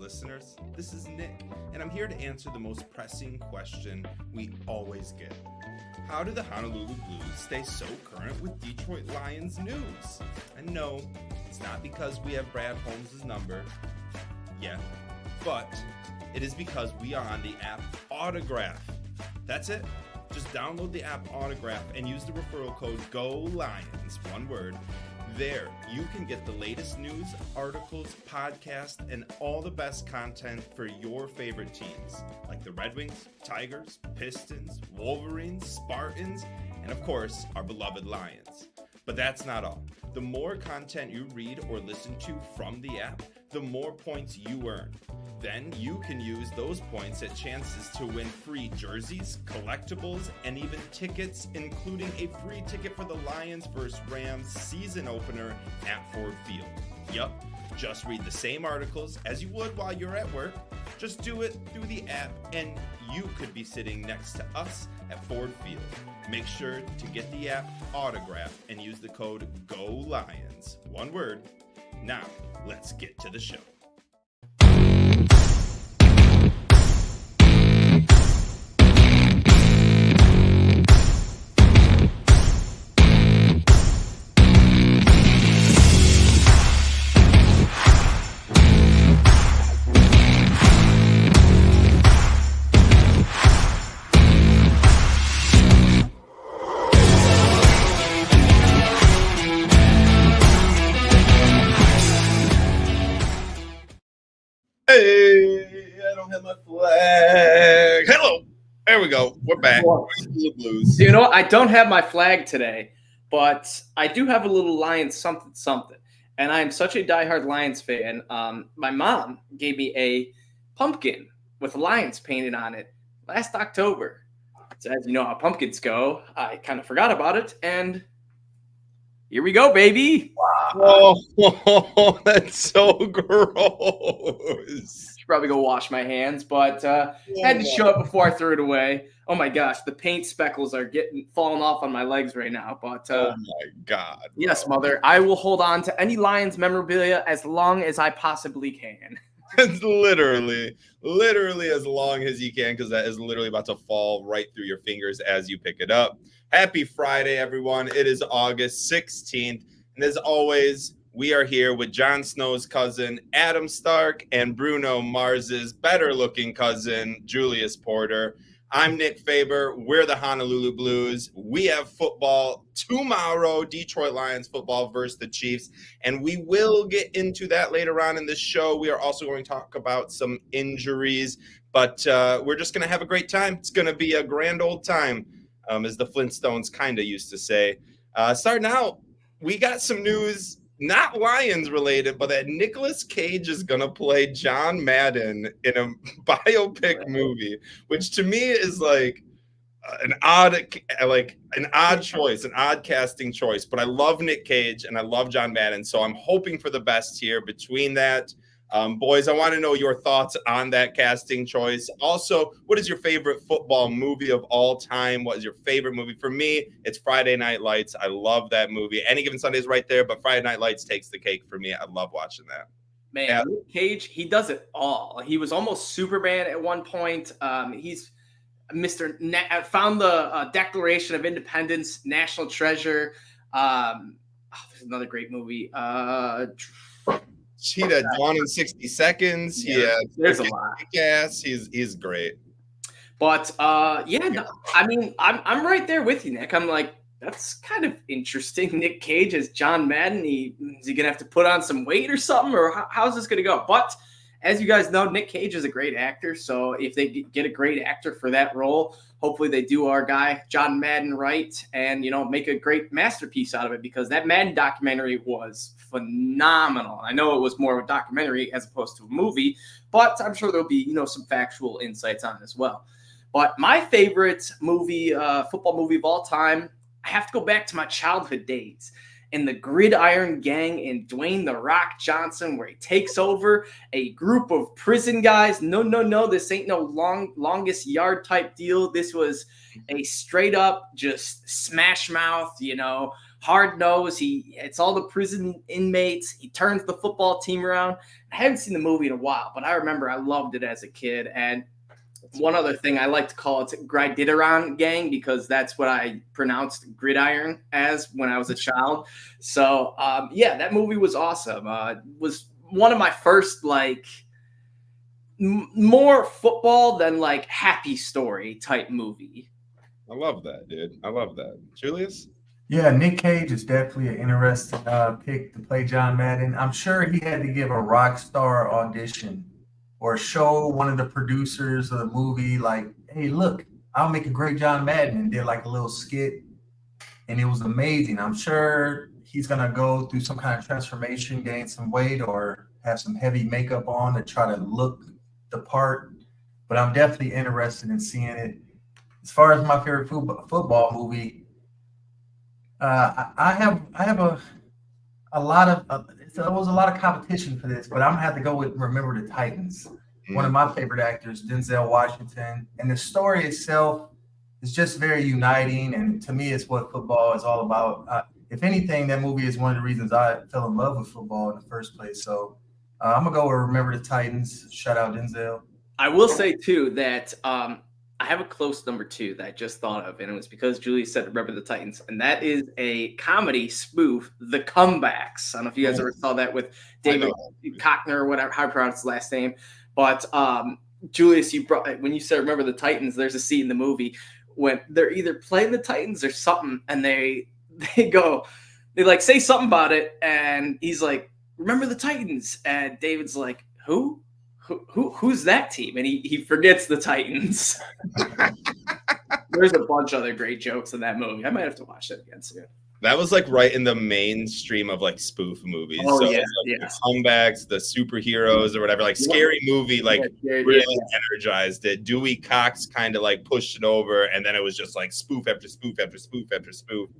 listeners. This is Nick, and I'm here to answer the most pressing question we always get. How do the Honolulu Blues stay so current with Detroit Lions news? And no, it's not because we have Brad Holmes' number yet, but it is because we are on the app Autograph. That's it. Just download the app Autograph and use the referral code GOLIONS, one word. There, you can get the latest news, articles, podcasts, and all the best content for your favorite teams, like the Red Wings, Tigers, Pistons, Wolverines, Spartans, and of course, our beloved Lions. But that's not all. The more content you read or listen to from the app, the more points you earn. Then you can use those points at chances to win free jerseys, collectibles, and even tickets, including a free ticket for the Lions vs. Rams season opener at Ford Field. Yup, just read the same articles as you would while you're at work. Just do it through the app, and you could be sitting next to us at Ford Field. Make sure to get the app Autograph and use the code GOLIONS. One word. Now, let's get to the show. Hey, I don't have my flag. Hello. There we go. We're back. The Blues. You know what? I don't have my flag today, but I do have a little Lions something. And I am such a diehard Lions fan. My mom gave me a pumpkin with Lions painted on it last October. So as you know how pumpkins go, I kind of forgot about it, and here we go, baby. Wow. Oh, that's so gross. Should probably go wash my hands, but had to show it before I threw it away. Oh my gosh, the paint speckles are falling off on my legs right now. But oh my God. Yes, mother, I will hold on to any Lions memorabilia as long as I possibly can. It's literally as long as you can, because that is literally about to fall right through your fingers as you pick it up. Happy Friday, everyone. It is August 16th. And as always, we are here with Jon Snow's cousin, Adam Stark, and Bruno Mars's better-looking cousin, Julius Porter. I'm Nick Faber. We're the Honolulu Blues. We have football tomorrow, Detroit Lions football versus the Chiefs, and we will get into that later on in the show. We are also going to talk about some injuries, but we're just going to have a great time. It's going to be a grand old time, as the Flintstones kind of used to say. Starting out, we got some news, not Lions related, but that Nicolas Cage is going to play John Madden in a biopic movie, which to me is like an odd choice, an odd casting choice. But I love Nick Cage and I love John Madden, so I'm hoping for the best here between that. Boys, I want to know your thoughts on that casting choice. Also, what is your favorite football movie of all time? What is your favorite movie? For me, it's Friday Night Lights. I love that movie. Any Given Sunday is right there, but Friday Night Lights takes the cake for me. I love watching that. Man, yeah. Nick Cage, he does it all. He was almost Superman at one point. He's found the Declaration of Independence, National Treasure. There's another great movie. Cheetah Dawn in 60 Seconds. Yeah, there's a lot. Yes, he's great. But I mean, I'm right there with you, Nick. I'm like, that's kind of interesting. Nick Cage as John Madden. Is he gonna have to put on some weight or something, or how's this gonna go? But as you guys know, Nick Cage is a great actor. So if they get a great actor for that role, hopefully they do our guy John Madden right, and make a great masterpiece out of it, because that Madden documentary was phenomenal. I know it was more of a documentary as opposed to a movie, but I'm sure there'll be some factual insights on it as well. But my favorite movie, football movie of all time, I have to go back to my childhood days. And the Gridiron Gang and Dwayne "The Rock" Johnson, where he takes over a group of prison guys. No, this ain't no longest yard type deal. This was a straight up just smash mouth, hard nosed. It's all the prison inmates. He turns the football team around. I haven't seen the movie in a while, but I remember I loved it as a kid. And one other thing, I like to call it Gridiron Gang because that's what I pronounced gridiron as when I was a child. So yeah, that movie was awesome. Was one of my first like more football than like happy story type movie. I love that, dude. I love that. Julius? Yeah, Nick Cage is definitely an interesting pick to play John Madden. I'm sure he had to give a rock star audition or show one of the producers of the movie, like, hey, look, I'll make a great John Madden, and did like a little skit, and it was amazing. I'm sure he's going to go through some kind of transformation, gain some weight, or have some heavy makeup on to try to look the part, but I'm definitely interested in seeing it. As far as my favorite football movie, I have a lot of there was a lot of competition for this, but I'm gonna have to go with Remember the Titans. One of my favorite actors, Denzel Washington, and the story itself is just very uniting, and to me, it's what football is all about. If anything, that movie is one of the reasons I fell in love with football in the first place. So I'm gonna go with Remember the Titans. Shout out Denzel. I will say too that I have a close number 2 that I just thought of, and it was because Julius said Remember the Titans, and that is a comedy spoof, The Comebacks. I don't know if you guys ever saw that with David Cockner or whatever, how to pronounce his last name. But Julius, when you said Remember the Titans, there's a scene in the movie when they're either playing the Titans or something, and they like say something about it, and he's like, Remember the Titans, and David's like, who's that team? And he forgets the Titans. There's a bunch of other great jokes in that movie. I might have to watch that again soon. That was like right in the mainstream of like spoof movies. Oh, so yeah, like the comebacks, the superheroes or whatever, like Scary Movie, like really energized it. Dewey Cox kind of like pushed it over, and then it was just like spoof after spoof after spoof after spoof.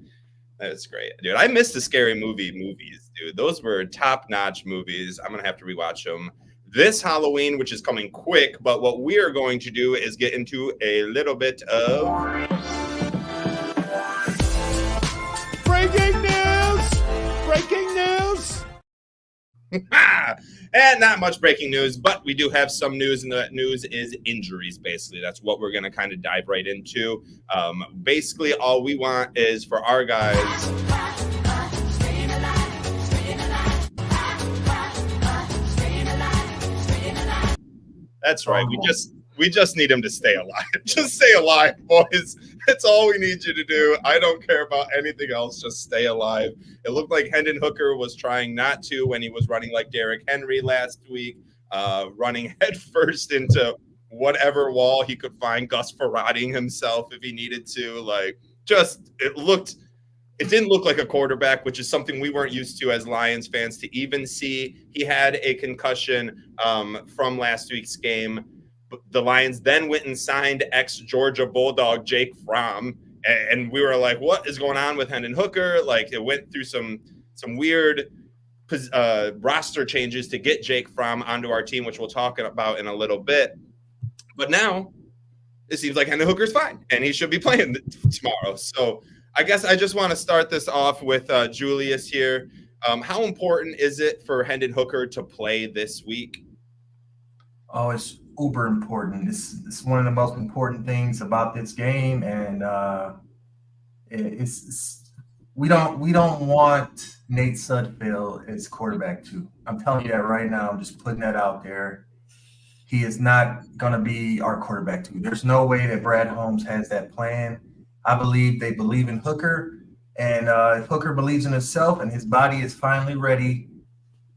That's great, dude. I miss the Scary Movie movies, dude. Those were top-notch movies. I'm gonna have to rewatch them this Halloween, which is coming quick. But what we are going to do is get into a little bit of breaking news. Breaking news. And not much breaking news, but we do have some news, and that news is injuries, basically. That's what we're going to kind of dive right into. Basically, all we want is for our guys... That's right. We just need him to stay alive. Just stay alive, boys. That's all we need you to do. I don't care about anything else. Just stay alive. It looked like Hendon Hooker was trying not to when he was running like Derrick Henry last week, running headfirst into whatever wall he could find, Gus Ferrating himself if he needed to. Like, it didn't look like a quarterback, which is something we weren't used to as Lions fans to even see. He had a concussion from last week's game. The Lions then went and signed ex-Georgia Bulldog Jake Fromm, and we were like, what is going on with Hendon Hooker? Like, it went through some weird roster changes to get Jake Fromm onto our team, which we'll talk about in a little bit. But now it seems like Hendon Hooker's fine, and he should be playing tomorrow. So I guess I just want to start this off with Julius here. How important is it for Hendon Hooker to play this week? Oh, it's uber important. It's one of the most important things about this game, and we don't want Nate Sudfeld as quarterback too. I'm telling you that right now. I'm just putting that out there. He is not going to be our quarterback too. There's no way that Brad Holmes has that plan. I believe they believe in Hooker, and if Hooker believes in himself and his body is finally ready,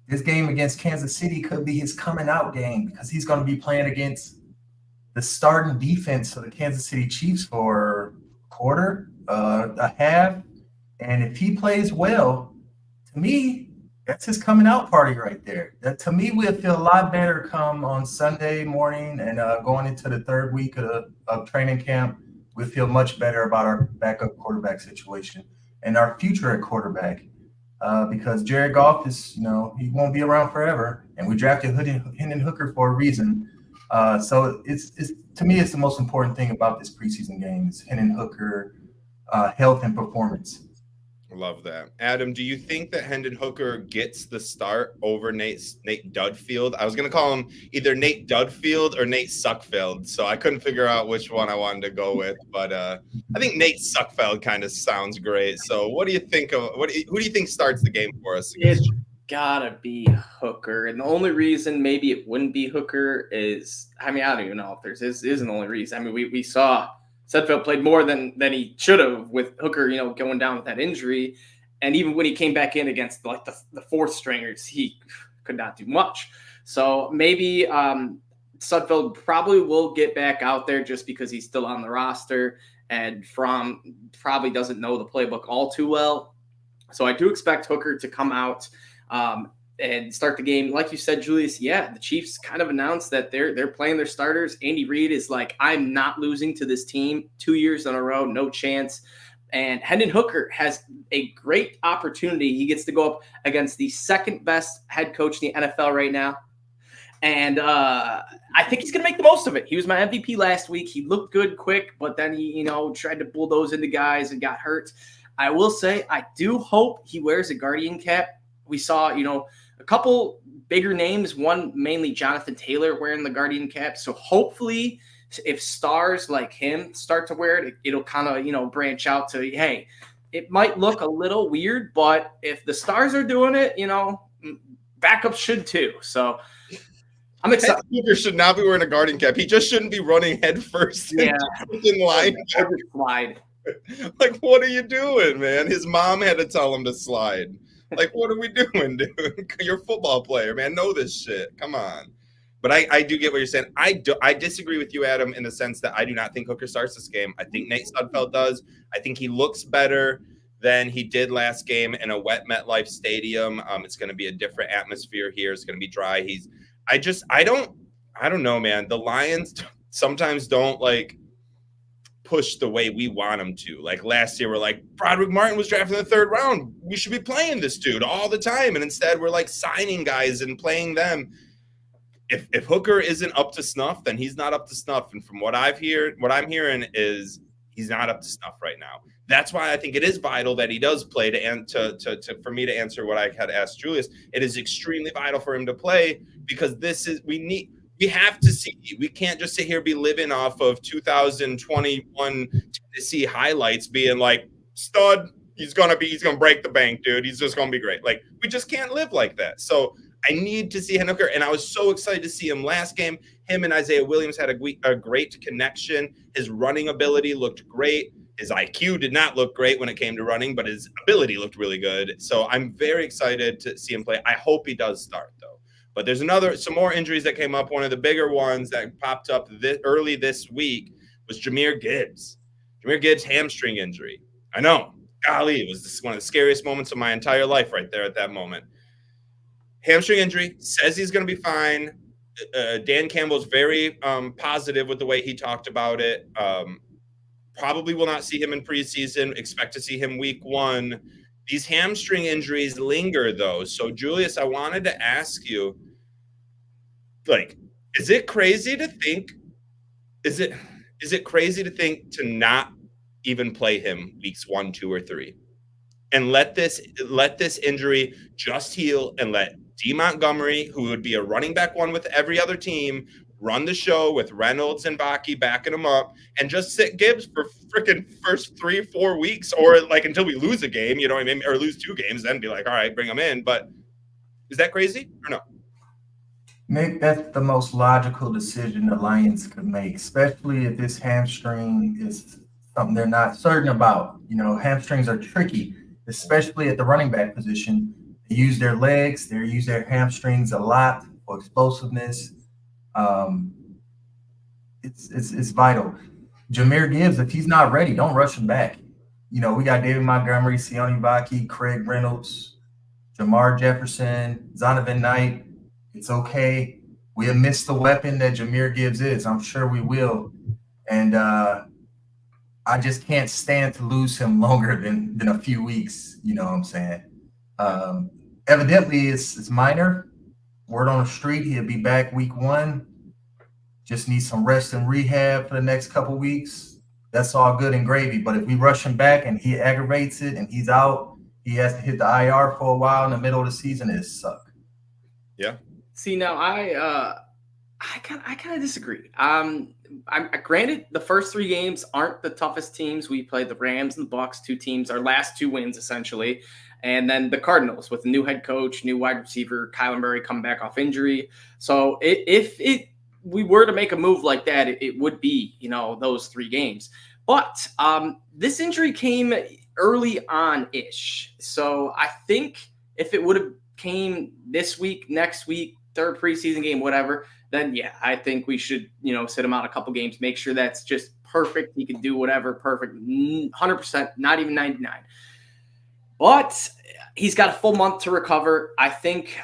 this game against Kansas City could be his coming out game, because he's going to be playing against the starting defense of the Kansas City Chiefs for a quarter, a half. And if he plays well, to me, that's his coming out party right there. That, to me, we'll feel a lot better come on Sunday morning and going into the third week of training camp. We feel much better about our backup quarterback situation and our future at quarterback, because Jared Goff is, he won't be around forever, and we drafted Hendon Hooker for a reason. So it's to me, it's the most important thing about this preseason game is Hendon Hooker health and performance. Love that. Adam, do you think that Hendon Hooker gets the start over Nate Dudfield? I was going to call him either Nate Dudfield or Nate Suckfeld, so I couldn't figure out which one I wanted to go with. But I think Nate Suckfeld kind of sounds great. So what do you think of who do you think starts the game for us? It's gotta be Hooker, and the only reason maybe it wouldn't be Hooker is, I don't even know if there's isn't the only reason. We saw Sudfeld played more than he should have with Hooker, going down with that injury. And even when he came back in against the fourth stringers, he could not do much. So maybe Sudfeld probably will get back out there just because he's still on the roster, and Fromm probably doesn't know the playbook all too well. So I do expect Hooker to come out and start the game. Like you said, Julius, the Chiefs kind of announced that they're playing their starters. Andy Reid is like, I'm not losing to this team 2 years in a row, no chance. And Hendon Hooker has a great opportunity. He gets to go up against the second best head coach in the NFL right now. And I think he's going to make the most of it. He was my MVP last week. He looked good quick, but then he, tried to bulldoze into guys and got hurt. I will say, I do hope he wears a Guardian cap. We saw, a couple bigger names, one mainly Jonathan Taylor wearing the Guardian cap. So hopefully if stars like him start to wear it, it'll kind of, branch out to, hey, it might look a little weird, but if the stars are doing it, backups should too. So I'm excited. Hooker should not be wearing a Guardian cap. He just shouldn't be running head first in line. Slide. Like, what are you doing, man? His mom had to tell him to slide. Like, what are we doing, dude? You're a football player, man. Know this shit. Come on. But I do get what you're saying. I disagree with you, Adam, in the sense that I do not think Hooker starts this game. I think Nate Sudfeld does. I think he looks better than he did last game in a wet MetLife Stadium. It's going to be a different atmosphere here. It's going to be dry. I don't know, man. The Lions sometimes don't push the way we want them to. Like last year, we're like, Broderick Martin was drafted in the third round. We should be playing this dude all the time. And instead we're signing guys and playing them. If Hooker isn't up to snuff, then he's not up to snuff. And from what I'm hearing is he's not up to snuff right now. That's why I think it is vital that he does play for me to answer what I had asked Julius. It is extremely vital for him to play because we have to see. We can't just sit here be living off of 2021 Tennessee highlights, being like, stud. He's gonna break the bank, dude. He's just gonna be great. We just can't live like that. So I need to see Hooker, and I was so excited to see him last game. Him and Isaiah Williams had a great connection. His running ability looked great. His IQ did not look great when it came to running, but his ability looked really good. So I'm very excited to see him play. I hope he does start, though. But there's some more injuries that came up. One of the bigger ones that popped up early this week was Jahmyr Gibbs. Jahmyr Gibbs' hamstring injury. I know. Golly, it was one of the scariest moments of my entire life right there at that moment. Hamstring injury, says he's going to be fine. Dan Campbell's very positive with the way he talked about it. Probably will not see him in preseason. Expect to see him week 1. These hamstring injuries linger, though. So, Julius, I wanted to ask you, is it crazy to think? Is it crazy to think to not even play him weeks 1, 2, or 3, and let this injury just heal and let D. Montgomery, who would be a running back one with every other team, run the show with Reynolds and Baki backing him up, and just sit Gibbs for freaking first 3-4 weeks, or until we lose a game, you know what I mean, or lose 2 games, then be like, all right, bring him in. But is that crazy or no? Nick, that's the most logical decision the Lions could make, especially if this hamstring is something they're not certain about. Hamstrings are tricky, especially at the running back position. They use their legs, they use their hamstrings a lot for explosiveness. It's vital. Jahmyr Gibbs, if he's not ready, don't rush him back. We got David Montgomery, Sione Baki, Craig Reynolds, Jamar Jefferson, Zonovan Knight. It's okay. We'll miss the weapon that Jahmyr Gibbs is. I'm sure we will. And I just can't stand to lose him longer than a few weeks. You know what I'm saying? Evidently, it's minor. Word on the street, he'll be back week 1. Just need some rest and rehab for the next couple weeks. That's all good and gravy. But if we rush him back and he aggravates it and he's out, he has to hit the IR for a while in the middle of the season. It suck. Yeah. See, now I kind of disagree. I'm granted the first 3 games aren't the toughest teams. We played the Rams and the Bucks, 2 teams, our last 2 wins essentially, and then the Cardinals with a new head coach, new wide receiver, Kyler Murray coming back off injury. So if we were to make a move like that, it would be, those 3 games. But this injury came early on-ish. So I think if it would have came this week, next week, 3rd preseason game, whatever, then yeah, I think we should, sit him out a couple games, make sure that's just perfect. He can do whatever, perfect, 100%, not even 99. But he's got a full month to recover. I think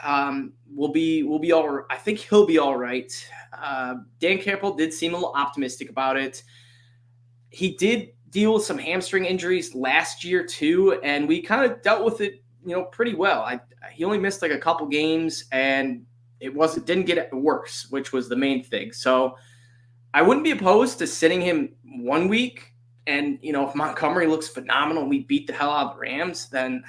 we'll be all right. I think he'll be all right. Dan Campbell did seem a little optimistic about it. He did deal with some hamstring injuries last year too, and we kind of dealt with it, pretty well. He only missed like a couple games, and it didn't get worse, which was the main thing. So I wouldn't be opposed to sitting him 1 week. And, if Montgomery looks phenomenal and we beat the hell out of the Rams, then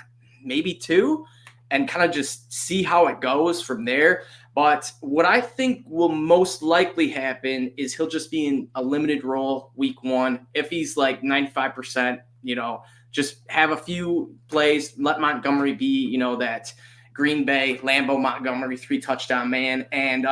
maybe 2 and kind of just see how it goes from there. But what I think will most likely happen is he'll just be in a limited role week 1. If he's like 95%, just have a few plays, let Montgomery be, that Green Bay, Lambeau Montgomery 3-touchdown man, and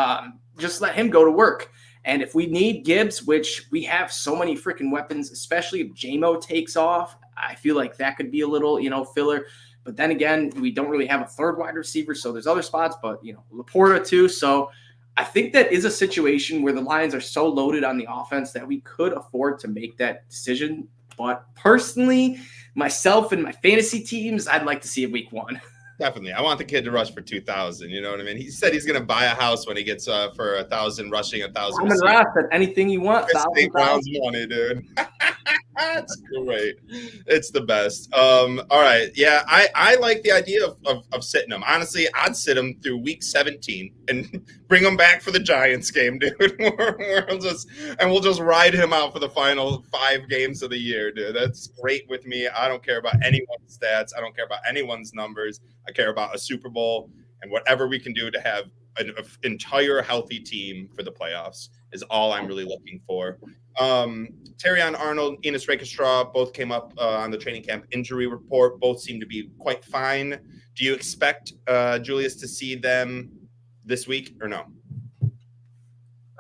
just let him go to work. And if we need Gibbs, which we have so many freaking weapons, especially if JMO takes off, I feel like that could be a little, filler. But then again, we don't really have a 3rd wide receiver, so there's other spots, but, Laporta too. So I think that is a situation where the Lions are so loaded on the offense that we could afford to make that decision. But personally, myself and my fantasy teams, I'd like to see it week 1. Definitely. I want the kid to rush for 2,000. You know what I mean? He said he's going to buy a house when he gets for 1,000 rushing, 1,000. I'm in anything you want. Browns money, dude. That's great. It's the best. All right. Yeah, I like the idea of sitting him. Honestly, I'd sit him through week 17 and bring him back for the Giants game, dude. We'll just ride him out for the final 5 games of the year, dude. That's great with me. I don't care about anyone's stats. I don't care about anyone's numbers. I care about a Super Bowl and whatever we can do to have an entire healthy team for the playoffs is all I'm really looking for. Terrion Arnold, Enos Rakestraw both came up on the training camp injury report. Both seem to be quite fine. Do you expect Julius to see them this week or no?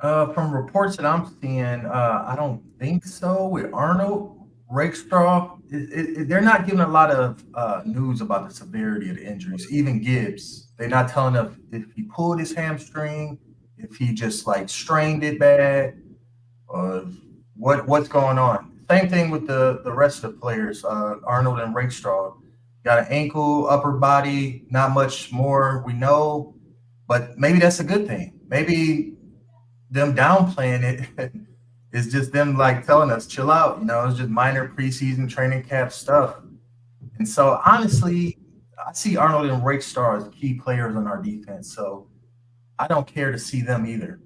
From reports that I'm seeing, I don't think so. With Arnold, Rakestraw, they're not giving a lot of news about the severity of the injuries. Even Gibbs, they're not telling us if he pulled his hamstring, if he just like strained it bad, or what's going on. Same thing with the rest of the players. Arnold and Rakestraw got an ankle, upper body, not much more we know, but maybe that's a good thing. Maybe them downplaying it is just them like telling us chill out. It's just minor preseason training camp stuff. And so honestly, I see Arnold and Rakestraw as key players on our defense. So I don't care to see them either.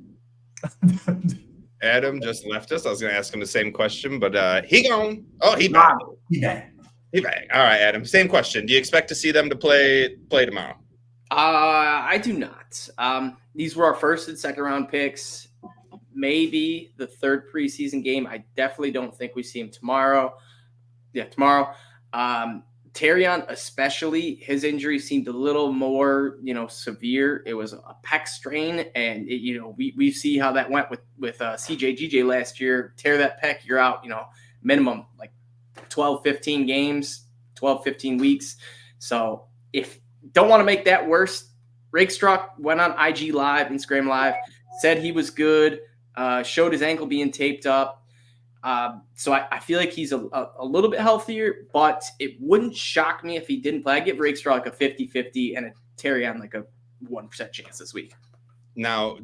Adam just left us. I was going to ask him the same question, but he gone. Oh, he back. He back. He back. All right, Adam. Same question. Do you expect to see them to play tomorrow? I do not. These were our 1st and 2nd round picks. Maybe the 3rd preseason game. I definitely don't think we see him tomorrow. Yeah, tomorrow. Terrion, especially, his injury seemed a little more, severe. It was a pec strain, and we see how that went with CJ last year. Tear that pec, you're out. Minimum like 12, 15 games, 12, 15 weeks. So if don't want to make that worse, Rakestraw went on IG Live, Instagram Live, said he was good, showed his ankle being taped up. So I feel like he's a little bit healthier, but it wouldn't shock me if he didn't play. I give Rakestraw like a 50-50 and a Terrion like a 1% chance this week. Now,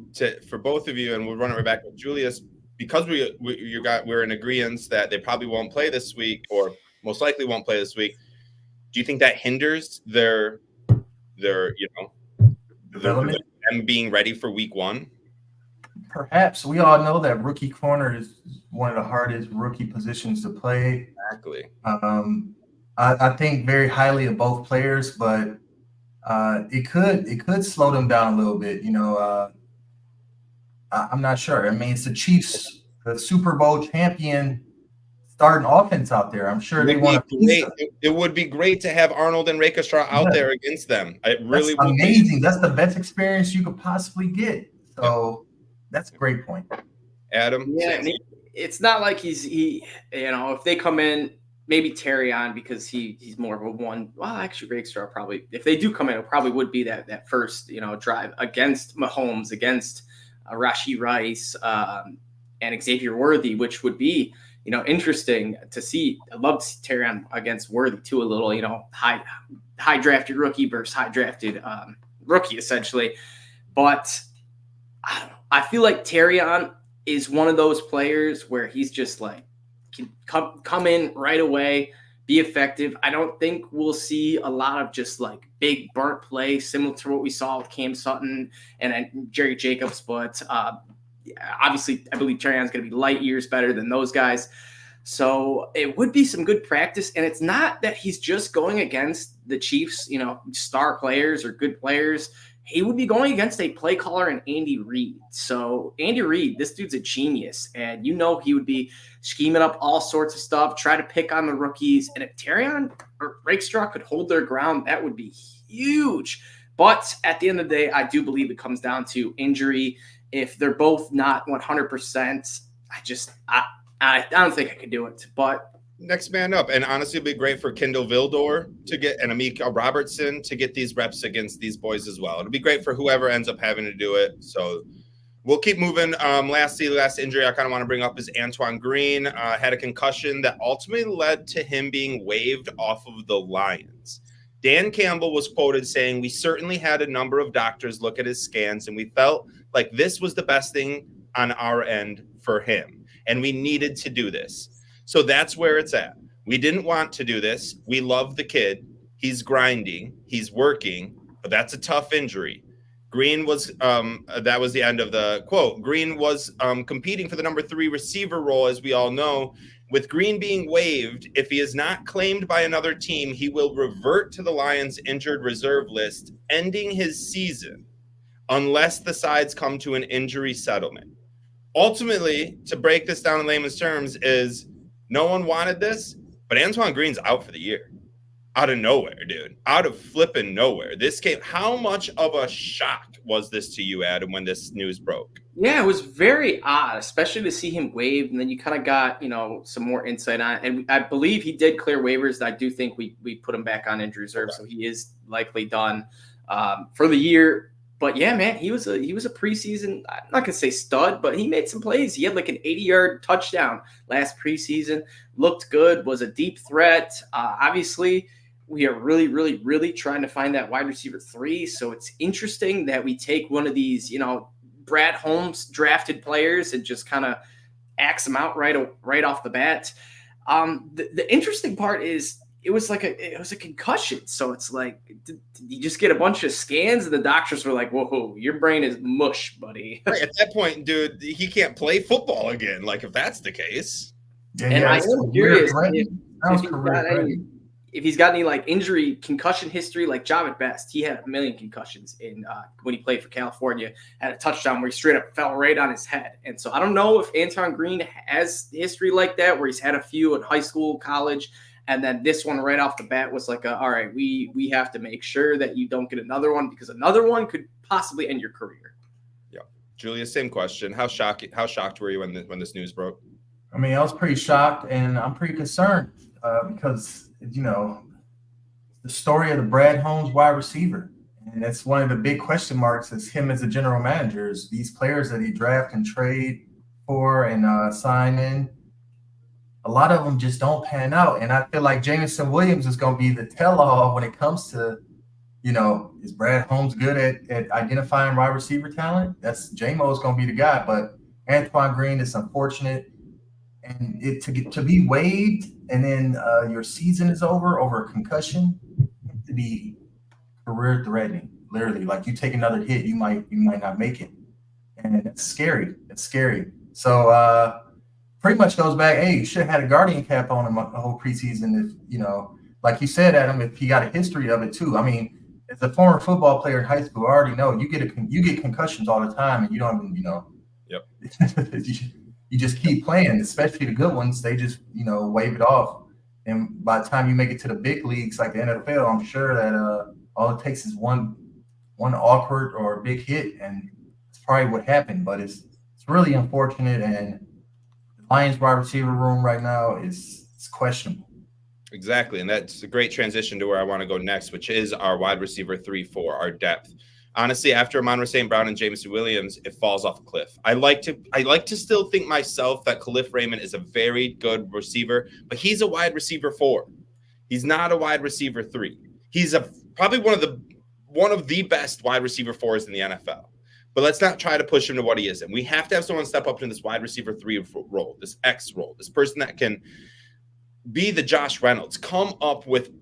for both of you, and we'll run it right back with Julius, because we're in agreement that they probably won't play this week, or most likely won't play this week. Do you think that hinders their development, them being ready for week 1? Perhaps. We all know that rookie corner is one of the hardest rookie positions to play. Exactly. I think very highly of both players, but it could slow them down a little bit. I'm not sure. I mean, it's the Chiefs, the Super Bowl champion, starting offense out there. I'm It sure they would want be a piece great. of. It would be great to have Arnold and Rakeshaw out Yeah, there against them. It that's really would be. amazing. That's the best experience you could possibly get. Yep. So that's a great point. Adam, Yeah, same. it's not like if they come in, maybe Terry on because he's more of a one. Well, actually, Rakestraw probably, if they do come in, it probably would be that first drive against Mahomes, against Rashee Rice, and Xavier Worthy, which would be interesting to see. I'd love to see Terry on against Worthy too, a little high drafted rookie versus high drafted rookie essentially, but I don't know. I feel like Terrion is one of those players where he's just like can come in right away, be effective. I don't think we'll see a lot of just like big burnt play similar to what we saw with Cam Sutton and Jerry Jacobs, but obviously I believe Terrion's going to be light years better than those guys. So it would be some good practice, and it's not that he's just going against the Chiefs, star players or good players. He would be going against a play caller in Andy Reid. So Andy Reid, this dude's a genius, and he would be scheming up all sorts of stuff, try to pick on the rookies. And if Terrion or Rakestraw could hold their ground, that would be huge. But at the end of the day, I do believe it comes down to injury. If they're both not 100%, I don't think I could do it. But Next man up. And honestly, it'd be great for Kendall Vildor to get and Amika Robertson to get these reps against these boys as well. It'll be great for whoever ends up having to do it. So we'll keep moving. Last injury I kind of want to bring up is Antoine Green. Had a concussion that ultimately led to him being waived off of the Lions. Dan Campbell was quoted saying, "We certainly had a number of doctors look at his scans, and we felt like this was the best thing on our end for him. And we needed to do this." So that's where it's at. We didn't want to do this. We love the kid. He's grinding. He's working. But that's a tough injury. Green was that was the end of the quote. Green was competing for the number 3 receiver role, as we all know. With Green being waived, if he is not claimed by another team, he will revert to the Lions' injured reserve list, ending his season, unless the sides come to an injury settlement. Ultimately, to break this down in layman's terms, is no one wanted this, but Antoine Green's out for the year. Out of nowhere, dude. Out of flipping nowhere. This came. How much of a shock was this to you, Adam, when this news broke? Yeah, it was very odd, especially to see him waived, and then you kind of got, some more insight on it. And I believe he did clear waivers. I do think we put him back on injury reserve, okay. So he is likely done for the year. But yeah, man, he was a preseason, I'm not gonna say stud, but he made some plays. He had like an 80-yard touchdown last preseason, looked good, was a deep threat. Obviously, we are really, really, really trying to find that wide receiver 3. So it's interesting that we take one of these, Brad Holmes drafted players and just kind of axe them out right off the bat. The interesting part is it was a concussion. So it's like, did you just get a bunch of scans? And the doctors were like, whoa, your brain is mush, buddy. Right, at that point, dude, he can't play football again. Like, if that's the case. And I am curious if he's got any like injury, concussion history, like Javid Best. He had a million concussions when he played for California, had a touchdown where he straight up fell right on his head. And so I don't know if Antoine Green has history like that, where he's had a few in high school, college. And then this one right off the bat was like, all right, we have to make sure that you don't get another one, because another one could possibly end your career. Yeah. Julius, same question. How shocked were you when this news broke? I mean, I was pretty shocked, and I'm pretty concerned because, the story of the Brad Holmes wide receiver. And that's one of the big question marks is him as a general manager, is these players that he draft and trade for and sign in. A lot of them just don't pan out. And I feel like Jameson Williams is going to be the tell-all when it comes to, is Brad Holmes good at identifying wide receiver talent? That's J-Mo's going to be the guy. But Antoine Green is unfortunate. And to be waived and then your season is over a concussion, to be career threatening, literally. Like, you take another hit, you might not make it. And it's scary. It's scary. So pretty much goes back, hey, you should have had a guardian cap on him the whole preseason if, like you said, Adam, if he got a history of it too. I mean, as a former football player in high school, I already know you get concussions all the time, and you don't even, Yep. you just keep playing, especially the good ones. They just, wave it off. And by the time you make it to the big leagues like the NFL, I'm sure that all it takes is one awkward or big hit, and it's probably what happened. But it's really unfortunate, and the Lions wide receiver room right now is questionable. Exactly, and that's a great transition to where I want to go next, which is our wide receiver 3-4, our depth. Honestly, after Amon-Ra St. Brown and Jameson Williams, it falls off a cliff. I like to still think myself that Khalif Raymond is a very good receiver, but he's a wide receiver 4. He's not a wide receiver 3. He's probably one of the best wide receiver 4s in the NFL. But let's not try to push him to what he isn't. We have to have someone step up into this wide receiver 3 role, this X role, this person that can be the Josh Reynolds.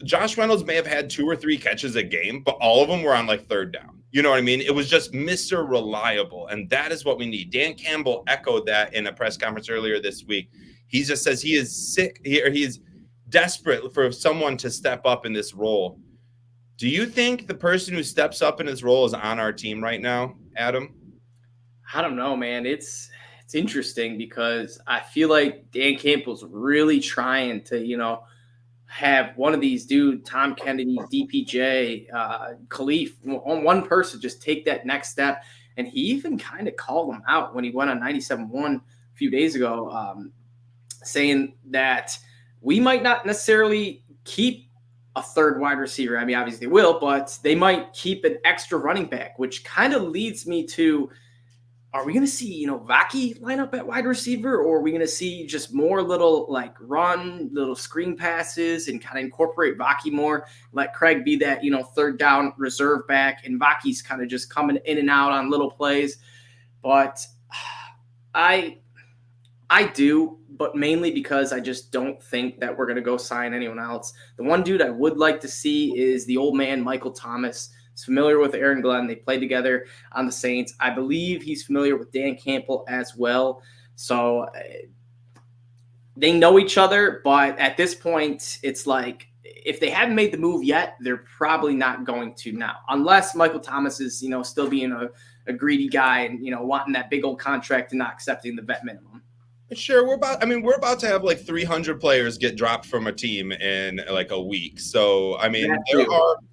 Josh Reynolds may have had 2 or 3 catches a game, but all of them were on like third down. You know what I mean? It was just Mr. Reliable, and that is what we need. Dan Campbell echoed that in a press conference earlier this week. He just says he is sick, he's desperate for someone to step up in this role. Do you think the person who steps up in his role is on our team right now, Adam? I don't know, man. It's interesting because I feel like Dan Campbell's really trying to, have one of these dudes, Tom Kennedy, DPJ, Khalif, one person just take that next step. And he even kind of called him out when he went on 97.1 a few days ago, saying that we might not necessarily keep a third wide receiver. I mean, obviously they will, but they might keep an extra running back, which kind of leads me to, are we going to see, Vaki line up at wide receiver, or are we going to see just more little little screen passes and kind of incorporate Vaki more, let Craig be that, third down reserve back, and Vaki's kind of just coming in and out on little plays. But I do, but mainly because I just don't think that we're going to go sign anyone else. The one dude I would like to see is the old man, Michael Thomas. He's familiar with Aaron Glenn. They played together on the Saints. I believe he's familiar with Dan Campbell as well. So they know each other, but at this point, it's like if they haven't made the move yet, they're probably not going to now, unless Michael Thomas is, still being a greedy guy and, wanting that big old contract and not accepting the vet minimum. Sure, we're about to have like 300 players get dropped from a team in like a week. So I mean,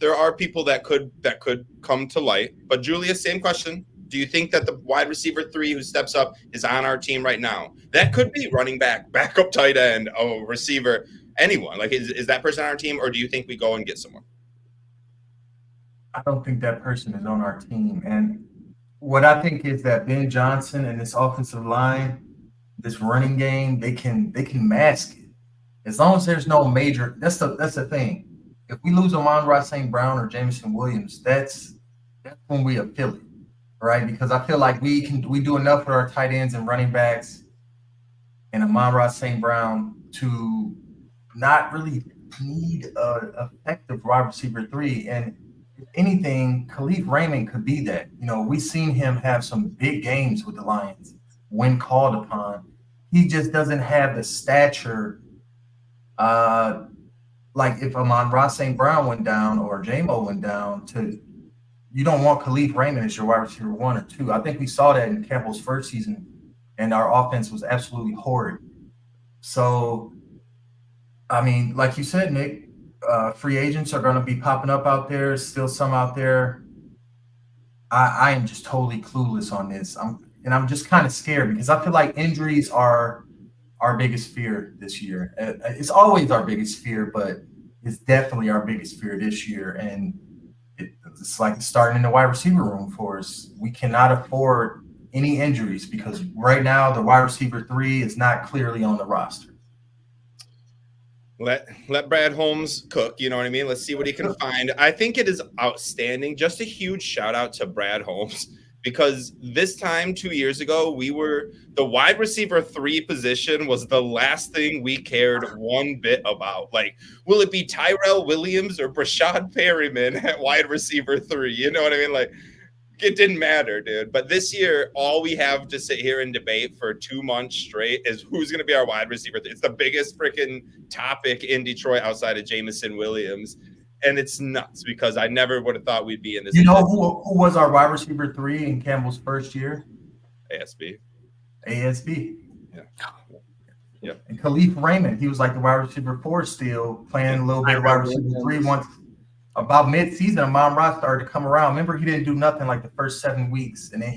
there are people that could come to light. But Julius, same question. Do you think that the wide receiver 3 who steps up is on our team right now? That could be running back, backup tight end, receiver, anyone. Like, is that person on our team, or do you think we go and get someone? I don't think that person is on our team. And what I think is that Ben Johnson and this offensive line, this running game, they can mask it as long as there's no major. That's the thing. If we lose Amon-Ra St. Brown or Jameson Williams, that's when we feel it, right? Because I feel like we do enough with our tight ends and running backs and Amon-Ra St. Brown to not really need a effective wide receiver 3. And if anything, Khalif Raymond could be that. We've seen him have some big games with the Lions when called upon. He just doesn't have the stature. Like if Amon-Ra St. Brown went down or J-Mo went down, you don't want Khalif Raymond as your wide receiver 1 or 2. I think we saw that in Campbell's first season, and our offense was absolutely horrid. So, I mean, like you said, Nick, free agents are going to be popping up out there. Still some out there. I am just totally clueless on this. I'm just kind of scared because I feel like injuries are our biggest fear this year. It's always our biggest fear, but it's definitely our biggest fear this year. And it's like starting in the wide receiver room for us. We cannot afford any injuries because right now the wide receiver 3 is not clearly on the roster. Let Brad Holmes cook, you know what I mean? Let's see what he can find. I think it is outstanding. Just a huge shout out to Brad Holmes. Because this time 2 years ago, the wide receiver 3 position was the last thing we cared one bit about. Like, will it be Tyrell Williams or Brashad Perryman at wide receiver 3? You know what I mean? Like, It didn't matter, dude. But this year, all we have to sit here and debate for 2 months straight is who's going to be our wide receiver. It's the biggest freaking topic in Detroit outside of Jameson Williams. And it's nuts because I never would have thought we'd be in this. You know who was our wide receiver 3 in Campbell's first year? ASB. ASB. Yeah. Yep. And Khalif Raymond, he was like the wide receiver 4 still, playing a little bit of wide receiver 3 once. About mid-season, Amon-Ra started to come around. Remember, he didn't do nothing like the first 7 weeks, and then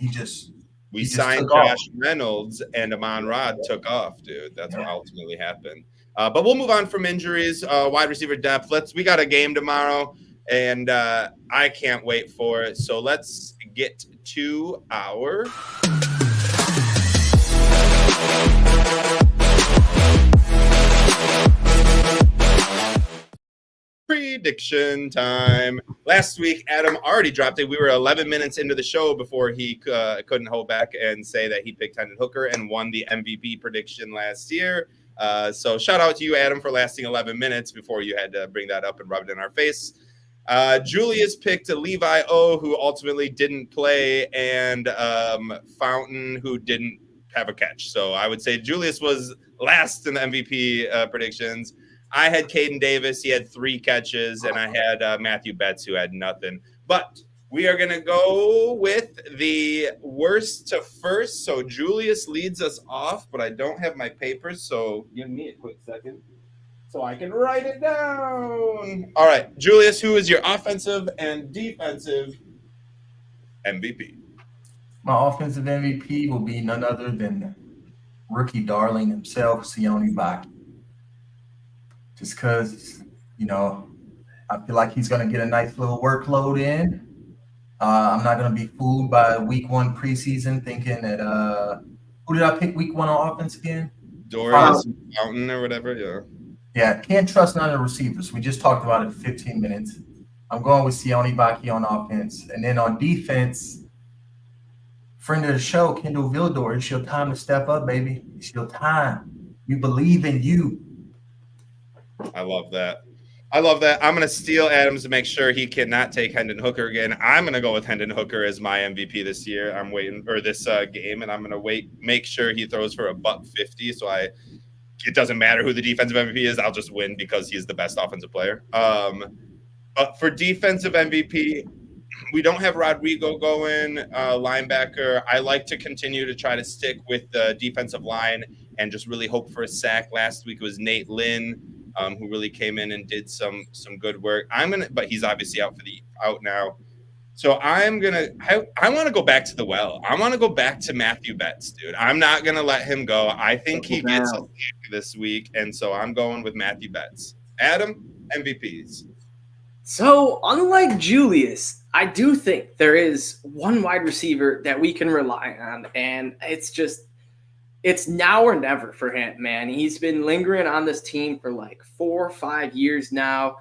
we signed Josh Reynolds, and Amon-Ra took off, dude. That's what ultimately happened. But we'll move on from injuries, wide receiver depth. We got a game tomorrow, and I can't wait for it. So let's get to our prediction time. Last week, Adam already dropped it. We were 11 minutes into the show before he couldn't hold back and say that he picked Hendon Hooker and won the MVP prediction last year. So shout out to you, Adam, for lasting 11 minutes before you had to bring that up and rub it in our face. Julius picked Levi O, who ultimately didn't play, and Fountain, who didn't have a catch. So I would say Julius was last in the MVP predictions. I had Caden Davis. He had 3 catches, and I had Matthew Betts, who had nothing. But we are going to go with the worst to first. So Julius leads us off, but I don't have my papers, so give me a quick second so I can write it down. All right, Julius, who is your offensive and defensive MVP? My offensive MVP will be none other than rookie darling himself, Sione Baki. Just because, I feel like he's going to get a nice little workload in. I'm not going to be fooled by week 1 preseason thinking that who did I pick week 1 on offense again? Dorius Fountain or whatever, yeah. Yeah, can't trust none of the receivers. We just talked about it for 15 minutes. I'm going with Sione Baki on offense. And then on defense, friend of the show, Kendall Vildor, it's your time to step up, baby. It's your time. We believe in you. I love that. I'm going to steal Adams to make sure he cannot take Hendon Hooker again. I'm going to go with Hendon Hooker as my MVP this year. I'm waiting for this game, and I'm going to make sure he throws for $150. So it doesn't matter who the defensive MVP is. I'll just win because he's the best offensive player. But for defensive MVP, we don't have Rodrigo going, linebacker. I like to continue to try to stick with the defensive line and just really hope for a sack. Last week it was Nate Lynn, who really came in and did some good work. But he's obviously out now. So I want to go back to the well. I want to go back to Matthew Betts, dude. I'm not going to let him go. I think he gets a this week, and so I'm going with Matthew Betts. Adam, MVPs. So unlike Julius, I do think there is one wide receiver that we can rely on, and it's now or never for him, man. He's been lingering on this team for like 4 or 5 years now.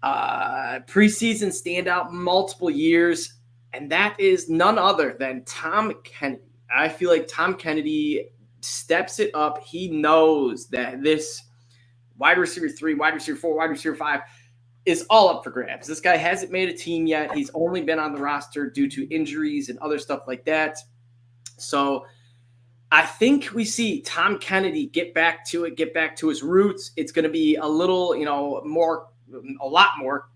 Preseason standout multiple years, and that is none other than Tom Kennedy. I feel like Tom Kennedy steps it up. He knows that this wide receiver 3, wide receiver 4, wide receiver 5 is all up for grabs. This guy hasn't made a team yet. He's only been on the roster due to injuries and other stuff like that. So I think we see Tom Kennedy get back to his roots. It's going to be a little, a lot more,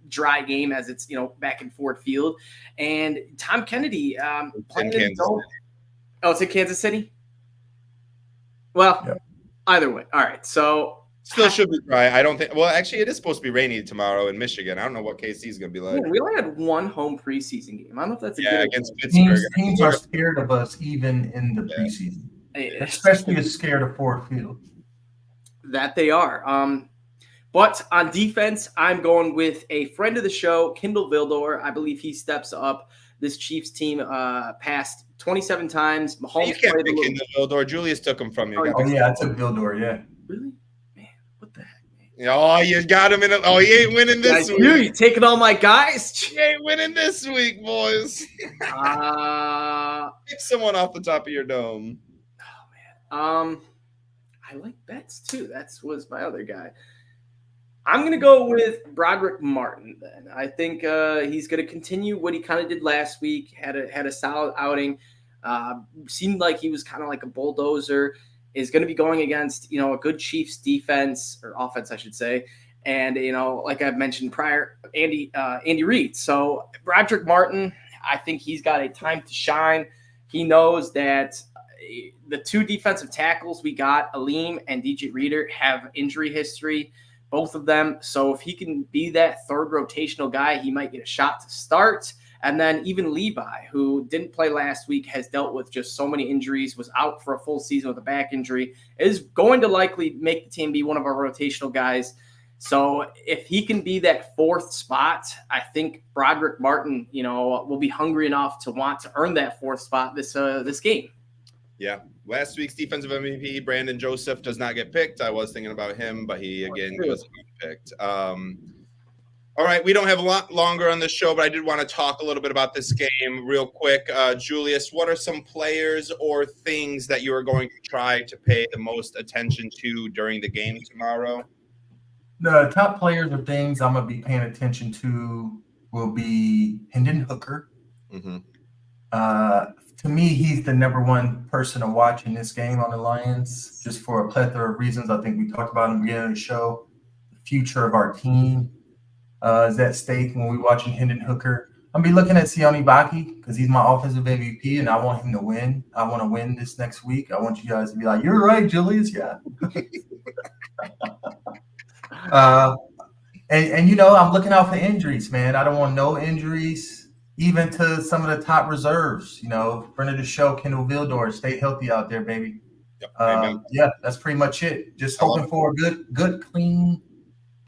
dry game as it's, back in Ford Field. And Tom Kennedy playing in his own. Oh, it's in Kansas City? Well, yeah. Either way. All right. So still should be dry. I don't think. Well, actually, it is supposed to be rainy tomorrow in Michigan. I don't know what KC is going to be like. Yeah, we only had one home preseason game. I don't know if that's against Pittsburgh. Teams are scared of us even in the preseason, especially scared of Ford Field. That they are. But on defense, I'm going with a friend of the show, Kendall Vildor. I believe he steps up this Chiefs team past 27 times. Mahomes you can't pick Kendall Vildor. Julius took him from you. Oh, yeah, I took Vildor, yeah. Really? Man, what the heck? Oh, you got him in it. Oh, he ain't winning this week. You taking all my guys? He ain't winning this week, boys. Pick someone off the top of your dome. Oh, man. I like Betts, too. That was my other guy. I'm going to go with Broderick Martin then. I think he's going to continue what he kind of did last week, had a solid outing. Seemed like he was kind of like a bulldozer, is going to be going against, a good Chiefs defense, or offense, I should say. And, like I've mentioned prior, Andy Reid. So Broderick Martin, I think he's got a time to shine. He knows that the two defensive tackles we got, Aleem and DJ Reader, have injury history, both of them. So if he can be that third rotational guy, he might get a shot to start. And then even Levi, who didn't play last week, has dealt with just so many injuries, was out for a full season with a back injury, is going to likely make the team be one of our rotational guys. So if he can be that fourth spot, I think Broderick Martin, will be hungry enough to want to earn that fourth spot this game. Yeah. Last week's defensive MVP, Brandon Joseph, does not get picked. I was thinking about him, but he, again, wasn't picked. All right, we don't have a lot longer on this show, but I did want to talk a little bit about this game real quick. Julius, what are some players or things that you are going to try to pay the most attention to during the game tomorrow? The top players or things I'm going to be paying attention to will be Hendon Hooker. Mm-hmm. To me, he's the number one person to watch in this game on the Lions, just for a plethora of reasons. I think we talked about in the beginning of the show. The future of our team is at stake when we're watching Hendon Hooker. I'm going to be looking at Sione Baki because he's my offensive MVP, and I want him to win. I want to win this next week. I want you guys to be like, you're right, Julius. Yeah. And I'm looking out for injuries, man. I don't want no injuries, even to some of the top reserves. Friend of the show, Kendall Vildor, stay healthy out there, baby. Yep. Yeah, that's pretty much it. Just hoping for a good, clean,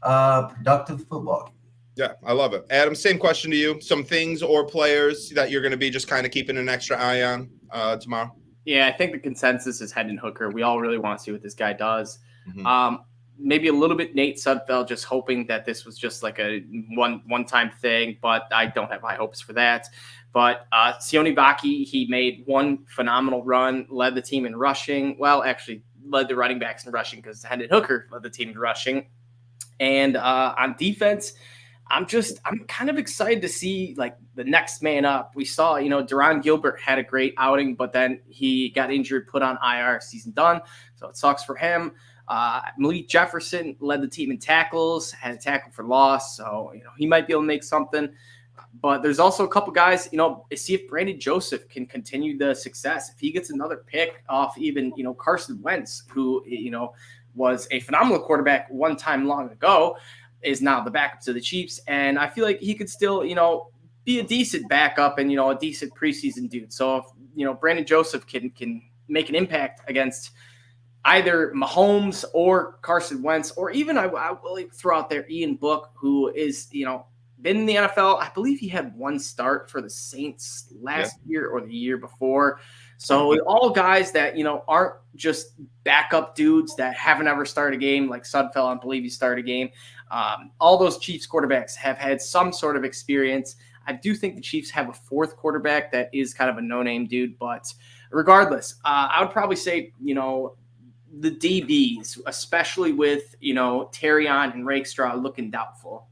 productive football game. Yeah, I love it. Adam, same question to you. Some things or players that you're going to be just kind of keeping an extra eye on tomorrow? Yeah, I think the consensus is Hendon Hooker. We all really want to see what this guy does. Mm-hmm. Maybe a little bit Nate Sudfeld, just hoping that this was just like a one-time thing, but I don't have high hopes for that. But Sione Baki, he made one phenomenal run, led the team in rushing. Well, actually led the running backs in rushing because Hendon Hooker led the team in rushing. And on defense, I'm kind of excited to see like the next man up. We saw, Deron Gilbert had a great outing, but then he got injured, put on IR, season done. So it sucks for him. Malik Jefferson led the team in tackles, had a tackle for loss. So, he might be able to make something. But there's also a couple guys, see if Brandon Joseph can continue the success. If he gets another pick off even, Carson Wentz, who, was a phenomenal quarterback one time long ago, is now the backup to the Chiefs. And I feel like he could still, be a decent backup and, a decent preseason dude. So if, Brandon Joseph can make an impact against either Mahomes or Carson Wentz, or even I will throw out there Ian Book, who is, been in the NFL. I believe he had one start for the Saints last year or the year before. So all guys that, aren't just backup dudes that haven't ever started a game, like Sudfeld, I believe he started a game. All those Chiefs quarterbacks have had some sort of experience. I do think the Chiefs have a fourth quarterback that is kind of a no-name dude, but regardless, I would probably say, the DBs, especially with, Terrion and Rakestraw looking doubtful.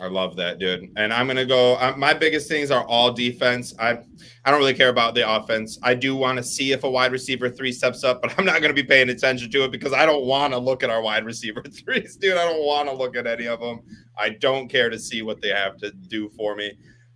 I love that, dude. And I'm going to go my biggest things are all defense. I don't really care about the offense. I do want to see if a wide receiver 3 steps up, but I'm not going to be paying attention to it because I don't want to look at our wide receiver 3s, dude. I don't want to look at any of them. I don't care to see what they have to do for me.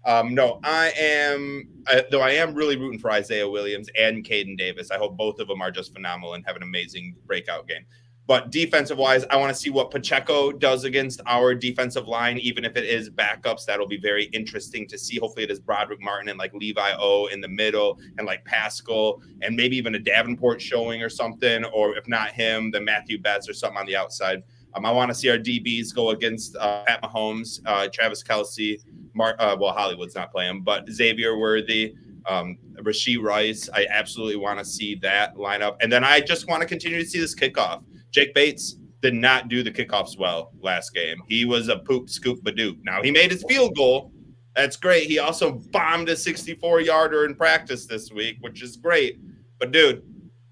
No, I am really rooting for Isaiah Williams and Caden Davis. I hope both of them are just phenomenal and have an amazing breakout game. But defensive-wise, I want to see what Pacheco does against our defensive line, even if it is backups. That'll be very interesting to see. Hopefully it is Broderick Martin and like Levi O in the middle and like Pascal and maybe even a Davenport showing or something. Or if not him, then Matthew Betts or something on the outside. I want to see our DBs go against Pat Mahomes, Travis Kelce, Hollywood's not playing, but Xavier Worthy, Rashee Rice. I absolutely want to see that lineup. And then I just want to continue to see this kickoff. Jake Bates did not do the kickoffs well last game. He was a poop, scoop, badoop. Now, he made his field goal. That's great. He also bombed a 64-yarder in practice this week, which is great. But, dude,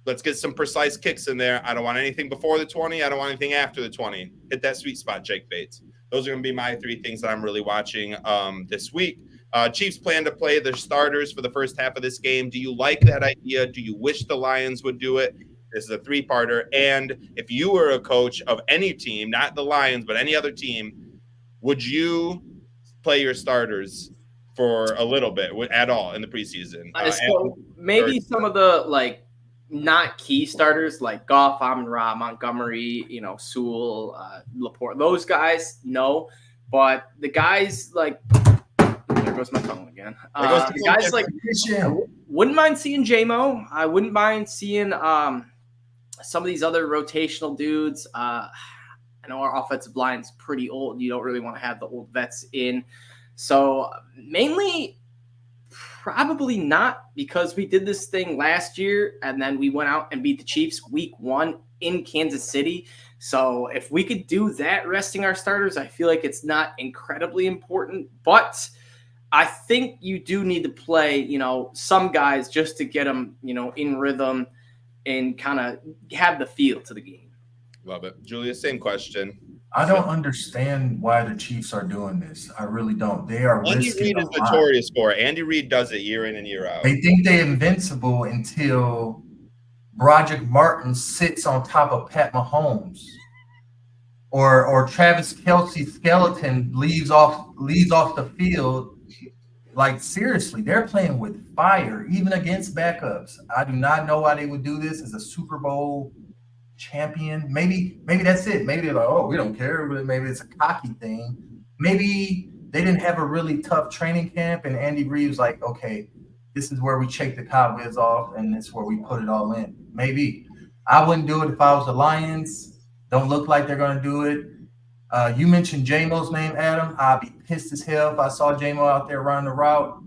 Let's get some precise kicks in there. I don't want anything before the 20. I don't want anything after the 20. Hit that sweet spot, Jake Bates. Those are going to be my 3 things that I'm really watching this week. Chiefs plan to play their starters for the first half of this game. Do you like that idea? Do you wish the Lions would do it? This is a 3-parter. And if you were a coach of any team, not the Lions, but any other team, would you play your starters for a little bit at all in the preseason? So maybe some of the not key starters like Goff, Amon-Ra, Montgomery, Sewell, Laporte, those guys, no. But the guys there goes my phone again. The guys I wouldn't mind seeing J-Mo. I wouldn't mind seeing some of these other rotational dudes. I know our offensive line's pretty old. You don't really want to have the old vets in. So mainly probably not, because we did this thing last year and then we went out and beat the Chiefs week 1 in Kansas City. So if we could do that, resting our starters, I feel like it's not incredibly important. But I think you do need to play, some guys just to get them, in rhythm and kind of have the feel to the game. Love it. Julius, same question. I don't understand why the Chiefs are doing this. I really don't. They are Andy risking Reid is notorious for it. Andy Reid does it year in and year out. They think they're invincible until Broderick Martin sits on top of Pat Mahomes, or Travis Kelce's skeleton leaves off the field. Like, seriously, they're playing with fire, even against backups. I do not know why they would do this as a Super Bowl champion. Maybe that's it. Maybe they're like, oh, we don't care. Maybe it's a cocky thing. Maybe they didn't have a really tough training camp, and Andy Reid was like, okay, this is where we shake the cobwebs off, and it's where we put it all in. Maybe. I wouldn't do it if I was the Lions. Don't look like they're going to do it. You mentioned J-Mo's name, Adam. I'd be pissed as hell if I saw J-Mo out there running the route.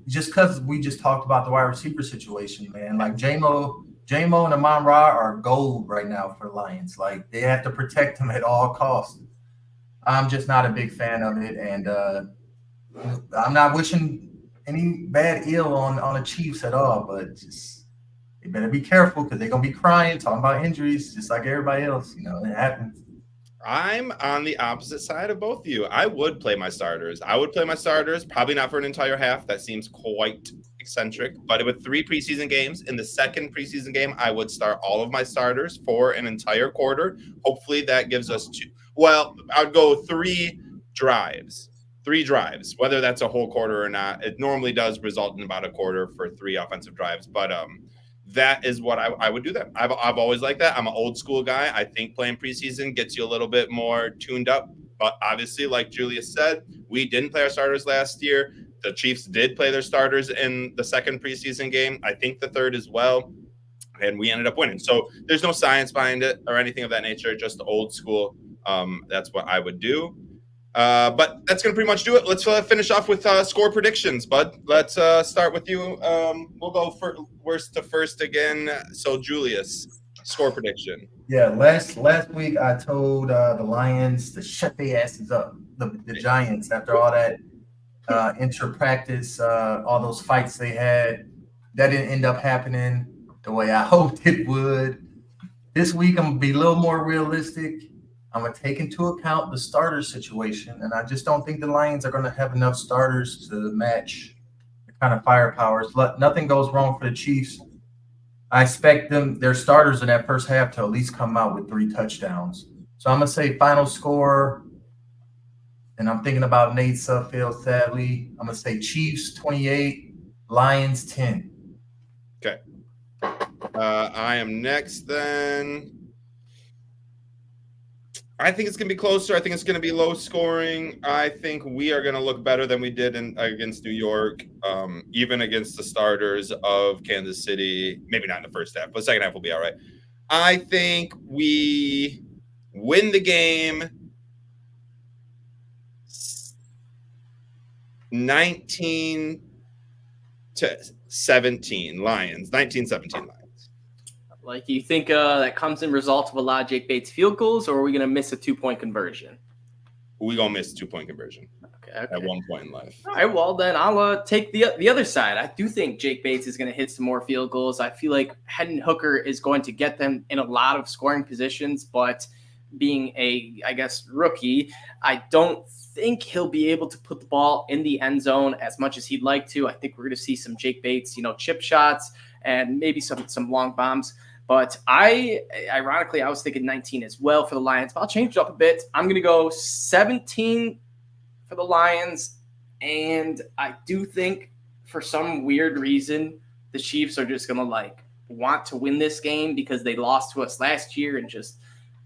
Just because we just talked about the wide receiver situation, man. Like, J-Mo and Amon-Ra are gold right now for the Lions. Like, they have to protect them at all costs. I'm just not a big fan of it, and I'm not wishing any bad ill on the Chiefs at all, but just they better be careful because they're going to be crying, talking about injuries, just like everybody else. It happens. I'm on the opposite side of both of you. I would play my starters. Probably not for an entire half. That seems quite eccentric. But with 3 preseason games, in the second preseason game, I would start all of my starters for an entire quarter. Hopefully that gives us 2. Well, I'd go 3 drives. 3 drives, whether that's a whole quarter or not. It normally does result in about a quarter for 3 offensive drives. But that is what I would do that. I've always liked that. I'm an old school guy. I think playing preseason gets you a little bit more tuned up. But obviously, like Julius said, we didn't play our starters last year. The Chiefs did play their starters in the second preseason game. I think the third as well. And we ended up winning. So there's no science behind it or anything of that nature, just old school. That's what I would do. But that's going to pretty much do it. Let's finish off with score predictions, Bud. Let's start with you. We'll go worst to first again. So, Julius, score prediction. Yeah, last week I told the Lions to shut their asses up. The Giants, after all that inter-practice, all those fights they had, that didn't end up happening the way I hoped it would. This week I'm going to be a little more realistic. I'm going to take into account the starter situation, and I just don't think the Lions are going to have enough starters to match the kind of firepower. Nothing goes wrong for the Chiefs. I expect their starters in that first half to at least come out with 3 touchdowns. So I'm going to say final score, and I'm thinking about Nate Sudfeld, sadly. I'm going to say Chiefs 28, Lions 10. Okay. I am next then. I think it's going to be closer. I think it's going to be low scoring. I think we are going to look better than we did against New York, even against the starters of Kansas City. Maybe not in the first half, but the second half will be all right. I think we win the game 19-17 Lions. 19-17 Lions. Like, you think that comes in result of a lot of Jake Bates field goals, or are we going to miss a 2-point conversion? We're going to miss a 2-point conversion. at one point in life. All right, well, then I'll take the other side. I do think Jake Bates is going to hit some more field goals. I feel like Hendon Hooker is going to get them in a lot of scoring positions, but being I guess, rookie, I don't think he'll be able to put the ball in the end zone as much as he'd like to. I think we're going to see some Jake Bates, chip shots and maybe some long bombs. But ironically, I was thinking 19 as well for the Lions. But I'll change it up a bit. I'm going to go 17 for the Lions. And I do think for some weird reason, the Chiefs are just going to want to win this game because they lost to us last year and just,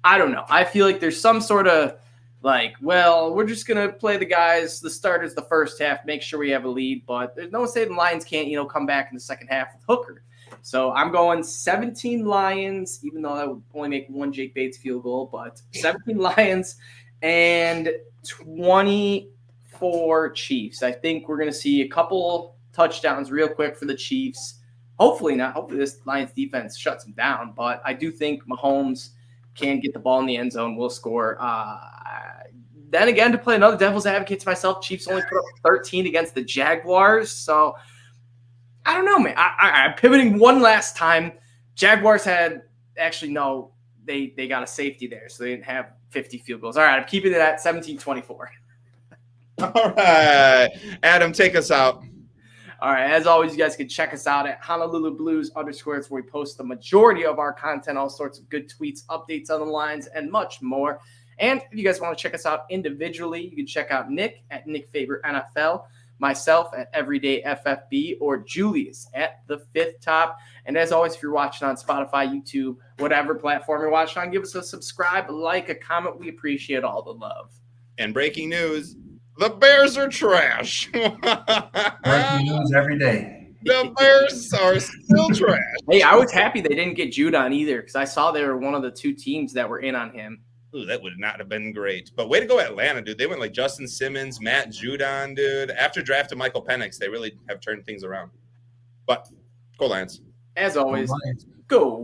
I don't know. I feel like there's some sort of we're just going to play the starters the first half, make sure we have a lead. But there's no saying the Lions can't, come back in the second half with Hooker. So I'm going 17 Lions, even though that would only make one Jake Bates field goal, but 17 Lions and 24 Chiefs. I think we're going to see a couple touchdowns real quick for the Chiefs. Hopefully not. Hopefully this Lions defense shuts them down, but I do think Mahomes can get the ball in the end zone, will score. Then again, to play another devil's advocate to myself, Chiefs only put up 13 against the Jaguars. So I don't know, man. I'm pivoting one last time. Jaguars they got a safety there, so they didn't have 50 field goals. All right, I'm keeping it at 17-24. All right. Adam, take us out. All right, as always, you guys can check us out at Honolulu Blues _ where we post the majority of our content, all sorts of good tweets, updates on the lines, and much more. And if you guys want to check us out individually, you can check out Nick at Nick Faber NFL, myself at Everyday FFB, or Julius at The Fifth Top. And as always, if you're watching on Spotify, YouTube, whatever platform you're watching on, give us a subscribe, a comment. We appreciate all the love. And breaking news. The Bears are trash. Breaking news every day. The Bears are still trash. Hey, I was happy they didn't get Judon either because I saw they were one of the two teams that were in on him. Ooh, that would not have been great. But way to go, Atlanta, dude. They went Justin Simmons, Matt Judon, dude. After drafting Michael Penix, they really have turned things around. But go Lions. As always, go